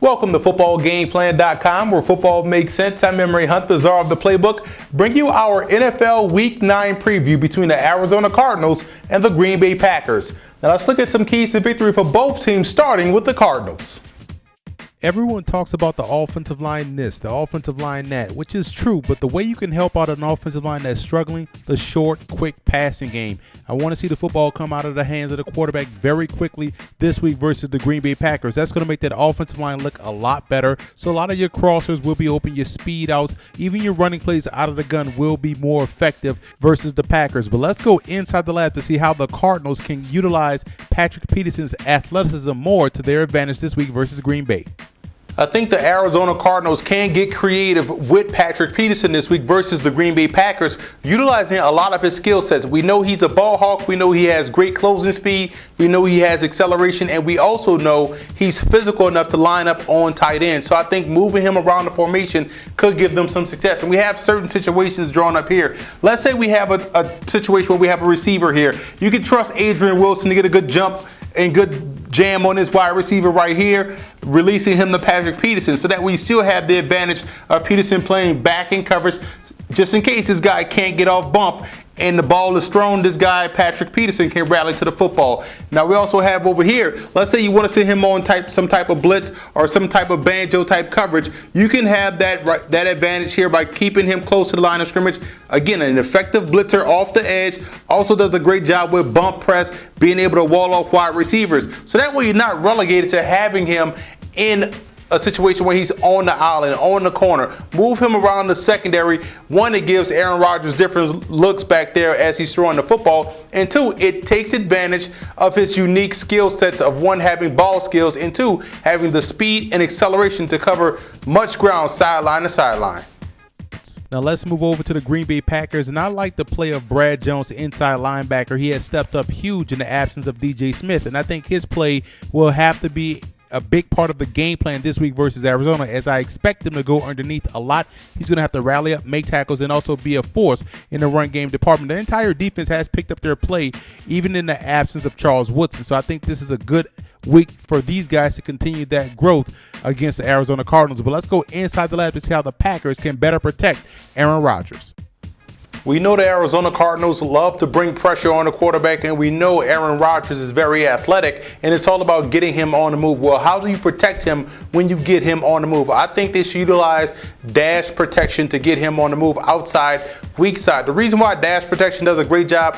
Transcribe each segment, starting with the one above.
Welcome to footballgameplan.com, where football makes sense. I'm Memory Hunt, the czar of the playbook. Bring you our NFL Week 9 preview between the Arizona Cardinals and the Green Bay Packers. Now let's look at some keys to victory for both teams, starting with the Cardinals. Everyone talks about the offensive line this, the offensive line that, which is true, but the way you can help out an offensive line that's struggling, the short, quick passing game. I want to see the football come out of the hands of the quarterback very quickly this week versus the Green Bay Packers. That's going to make that offensive line look a lot better. So a lot of your crossers will be open, your speed outs, even your running plays out of the gun will be more effective versus the Packers. But let's go inside the lab to see how the Cardinals can utilize Patrick Peterson's athleticism more to their advantage this week versus Green Bay. I think the Arizona Cardinals can get creative with Patrick Peterson this week versus the Green Bay Packers, utilizing a lot of his skill sets. We know he's a ball hawk. We know he has great closing speed. We know he has acceleration. And we also know he's physical enough to line up on tight end. So I think moving him around the formation could give them some success. And we have certain situations drawn up here. Let's say we have a situation where we have a receiver here. You can trust Adrian Wilson to get a good jump and good jam on this wide receiver right here, releasing him to Patrick Peterson, so that we still have the advantage of Peterson playing back in coverage just in case this guy can't get off bump and the ball is thrown. This guy, Patrick Peterson, can rally to the football. Now we also have over here, let's say you want to send him on some type of blitz or some type of banjo type coverage. You can have that advantage here by keeping him close to the line of scrimmage. Again, an effective blitzer off the edge, also does a great job with bump press, being able to wall off wide receivers. So that way you're not relegated to having him in a situation where he's on the island, on the corner. Move him around the secondary. One, it gives Aaron Rodgers different looks back there as he's throwing the football. And two, it takes advantage of his unique skill sets of one, having ball skills, and two, having the speed and acceleration to cover much ground sideline to sideline. Now let's move over to the Green Bay Packers, and I like the play of Brad Jones, inside linebacker. He has stepped up huge in the absence of DJ Smith, and I think his play will have to be a big part of the game plan this week versus Arizona, as I expect him to go underneath a lot. He's going to have to rally up, make tackles, and also be a force in the run game department. The entire defense has picked up their play, even in the absence of Charles Woodson. So I think this is a good week for these guys to continue that growth against the Arizona Cardinals. But let's go inside the lab to see how the Packers can better protect Aaron Rodgers. We know the Arizona Cardinals love to bring pressure on the quarterback, and we know Aaron Rodgers is very athletic, and it's all about getting him on the move. Well, how do you protect him when you get him on the move? I think they should utilize dash protection to get him on the move outside, weak side. The reason why dash protection does a great job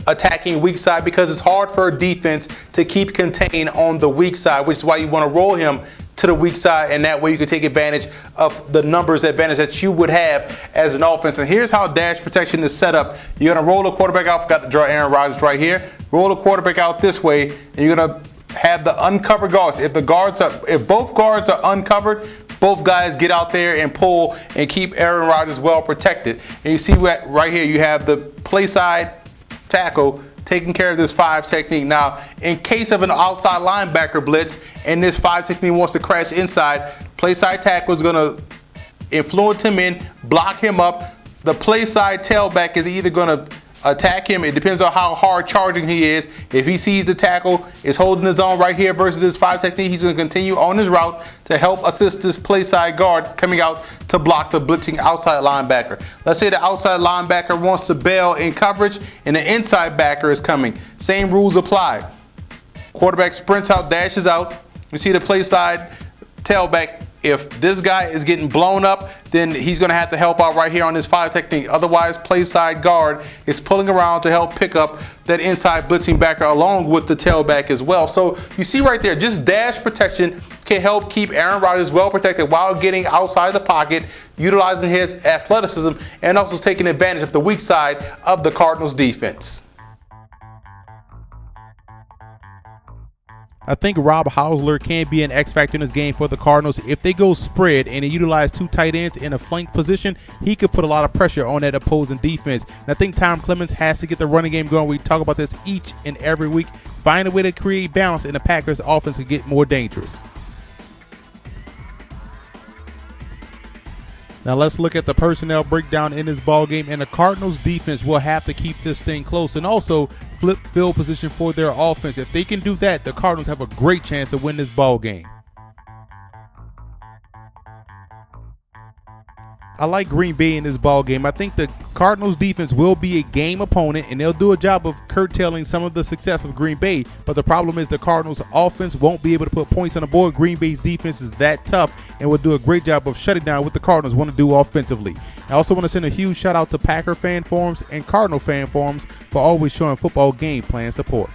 attacking weak side, because it's hard for a defense to keep contained on the weak side, which is why you want to roll him to the weak side, and that way you can take advantage of the numbers advantage that you would have as an offense. And here's how dash protection is set up. You're going to roll the quarterback out. Forgot to draw Aaron Rodgers right here. Roll the quarterback out this way, and you're going to have the uncovered guards. If both guards are uncovered, both guys get out there and pull and keep Aaron Rodgers well protected. And you see right here, you have the play side tackle taking care of this 5 technique. Now, in case of an outside linebacker blitz and this 5 technique wants to crash inside, play side tackle is going to influence him in, block him up. The play side tailback is either going to attack him. It depends on how hard charging he is. If he sees the tackle is holding his own right here versus this 5 technique, he's going to continue on his route to help assist this play side guard coming out to block the blitzing outside linebacker. Let's say the outside linebacker wants to bail in coverage and the inside backer is coming. Same rules apply. Quarterback sprints out, dashes out. You see the play side tailback. If this guy is getting blown up, then he's going to have to help out right here on this 5 technique. Otherwise, play side guard is pulling around to help pick up that inside blitzing backer along with the tailback as well. So you see right there, just dash protection can help keep Aaron Rodgers well protected while getting outside the pocket, utilizing his athleticism, and also taking advantage of the weak side of the Cardinals defense. I think Rob Hausler can be an X factor in this game for the Cardinals. If they go spread and they utilize 2 tight ends in a flank position, he could put a lot of pressure on that opposing defense. And I think Tom Clements has to get the running game going. We talk about this each and every week. Find a way to create balance, and the Packers' offense could get more dangerous. Now let's look at the personnel breakdown in this ball game, and the Cardinals defense will have to keep this thing close and also flip field position for their offense. If they can do that, the Cardinals have a great chance to win this ball game. I like Green Bay in this ball game. I think the Cardinals defense will be a game opponent, and they'll do a job of curtailing some of the success of Green Bay. But the problem is the Cardinals offense won't be able to put points on the board. Green Bay's defense is that tough and will do a great job of shutting down what the Cardinals want to do offensively. I also want to send a huge shout out to Packer fan forums and Cardinal fan forums for always showing football game plan support.